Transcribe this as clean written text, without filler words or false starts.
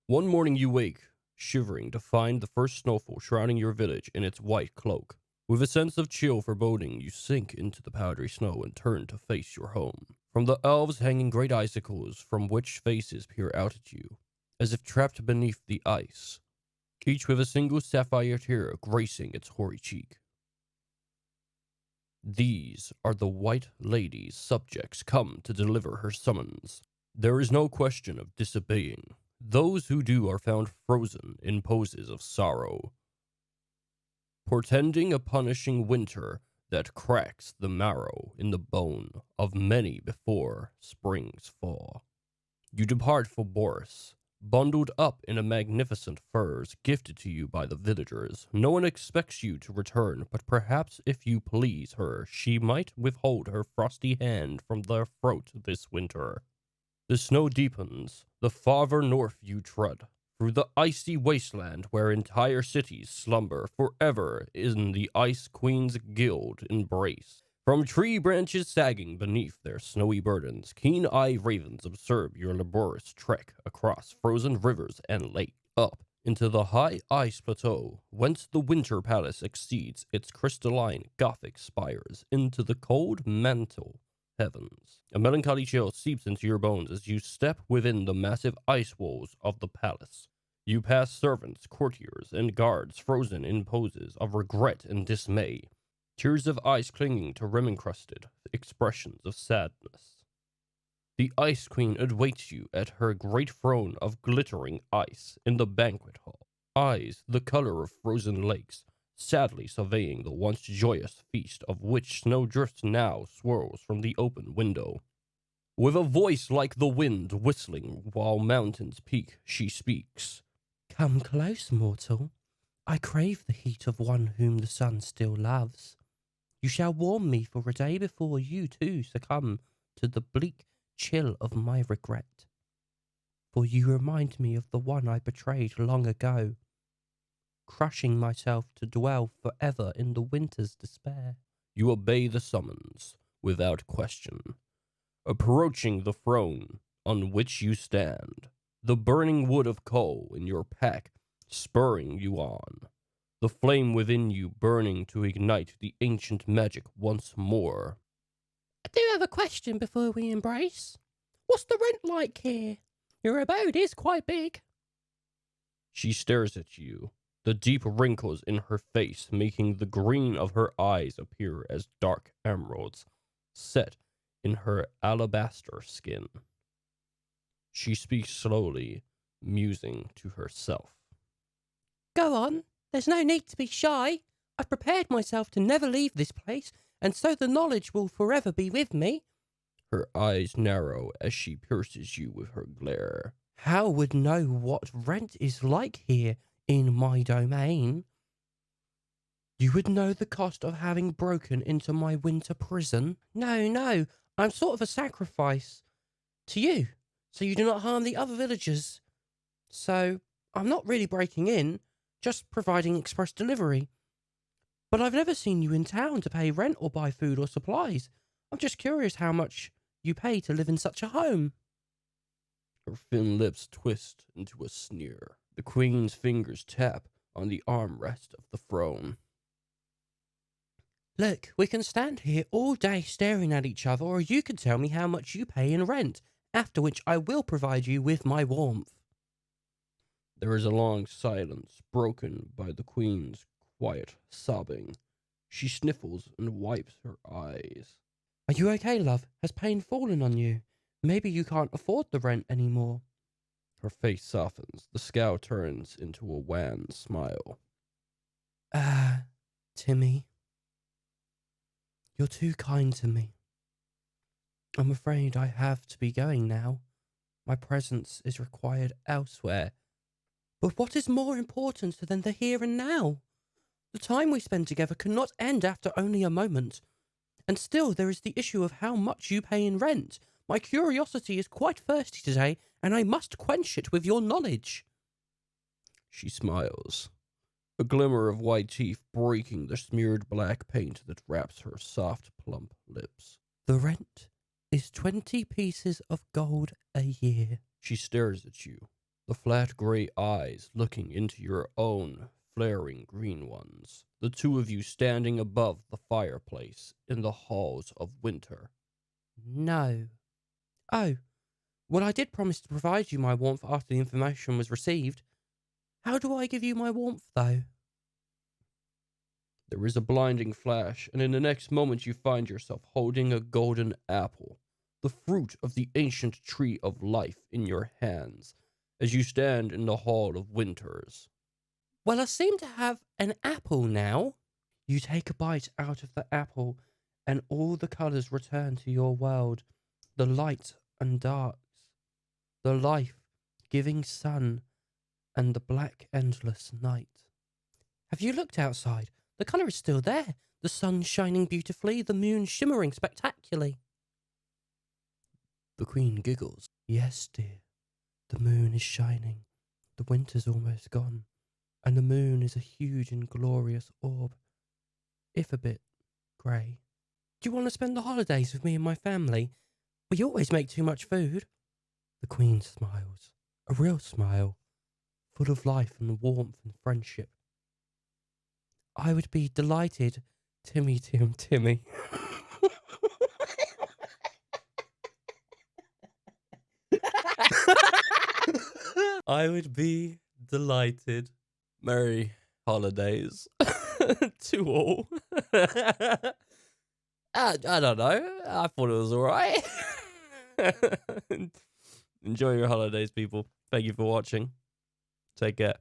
One morning you wake, shivering to find the first snowfall shrouding your village in its white cloak. With a sense of chill foreboding, you sink into the powdery snow and turn to face your home. From the elves hanging great icicles from which faces peer out at you, as if trapped beneath the ice, each with a single sapphire tear gracing its hoary cheek. These are the White Lady's subjects come to deliver her summons. There is no question of disobeying. Those who do are found frozen in poses of sorrow, portending a punishing winter that cracks the marrow in the bone of many before spring's fall. You depart for Boris, bundled up in a magnificent furs gifted to you by the villagers. No one expects you to return, but perhaps if you please her, she might withhold her frosty hand from their throat this winter. The snow deepens, the farther north you tread, through the icy wasteland where entire cities slumber forever in the Ice Queen's guild embrace. From tree branches sagging beneath their snowy burdens, keen-eyed ravens observe your laborious trek across frozen rivers and lakes, up into the high ice plateau, whence the winter palace exceeds its crystalline Gothic spires into the cold mantle heavens. A melancholy chill seeps into your bones as you step within the massive ice walls of the palace. You pass servants, courtiers, and guards frozen in poses of regret and dismay, tears of ice clinging to rim-encrusted expressions of sadness. The Ice Queen awaits you at her great throne of glittering ice in the banquet hall, eyes the color of frozen lakes, sadly surveying the once joyous feast of which snowdrift now swirls from the open window. With a voice like the wind whistling while mountains peak, she speaks. Come close, mortal. I crave the heat of one whom the sun still loves. You shall warm me for a day before you too succumb to the bleak chill of my regret. For you remind me of the one I betrayed long ago, crushing myself to dwell forever in the winter's despair. You obey the summons without question, approaching the throne on which you stand, the burning wood of coal in your pack spurring you on, the flame within you burning to ignite the ancient magic once more. I do have a question before we embrace. What's the rent like here? Your abode is quite big. She stares at you, the deep wrinkles in her face making the green of her eyes appear as dark emeralds set in her alabaster skin. She speaks slowly, musing to herself. Go on. There's no need to be shy. I've prepared myself to never leave this place, and so the knowledge will forever be with me. Her eyes narrow as she pierces you with her glare. How would know what rent is like here in my domain? You would know the cost of having broken into my winter prison? No, I'm sort of a sacrifice to you, so you do not harm the other villagers. So, I'm not really breaking in, just providing express delivery. But I've never seen you in town to pay rent or buy food or supplies. I'm just curious how much you pay to live in such a home. Her thin lips twist into a sneer. The queen's fingers tap on the armrest of the throne. Look, we can stand here all day staring at each other, or you can tell me how much you pay in rent, after which I will provide you with my warmth. There is a long silence, broken by the queen's quiet sobbing. She sniffles and wipes her eyes. Are you okay, love? Has pain fallen on you? Maybe you can't afford the rent anymore. Her face softens. The scowl turns into a wan smile. Timmy. You're too kind to me. I'm afraid I have to be going now. My presence is required elsewhere. But what is more important than the here and now? The time we spend together cannot end after only a moment. And still there is the issue of how much you pay in rent. My curiosity is quite thirsty today, and I must quench it with your knowledge. She smiles, a glimmer of white teeth breaking the smeared black paint that wraps her soft, plump lips. The rent is 20 pieces of gold a year. She stares at you, the flat gray eyes looking into your own flaring green ones, the two of you standing above the fireplace in the halls of winter. No. Oh, well, I did promise to provide you my warmth after the information was received. How do I give you my warmth, though? There is a blinding flash, and in the next moment you find yourself holding a golden apple, the fruit of the ancient tree of life, in your hands, as you stand in the Hall of Winters. Well, I seem to have an apple now. You take a bite out of the apple, and all the colours return to your world. The light and darks, the life-giving sun, and the black endless night. Have you looked outside? The colour is still there. The sun shining beautifully, the moon shimmering spectacularly. The Queen giggles. Yes, dear. The moon is shining. The winter's almost gone, and the moon is a huge and glorious orb, if a bit grey. Do you want to spend the holidays with me and my family? We always make too much food. The Queen smiles, a real smile, full of life and warmth and friendship. I would be delighted, Timmy Tim Timmy. I would be delighted. Merry holidays. To all. I don't know. I thought it was alright. Enjoy your holidays, people. Thank you for watching. Take care.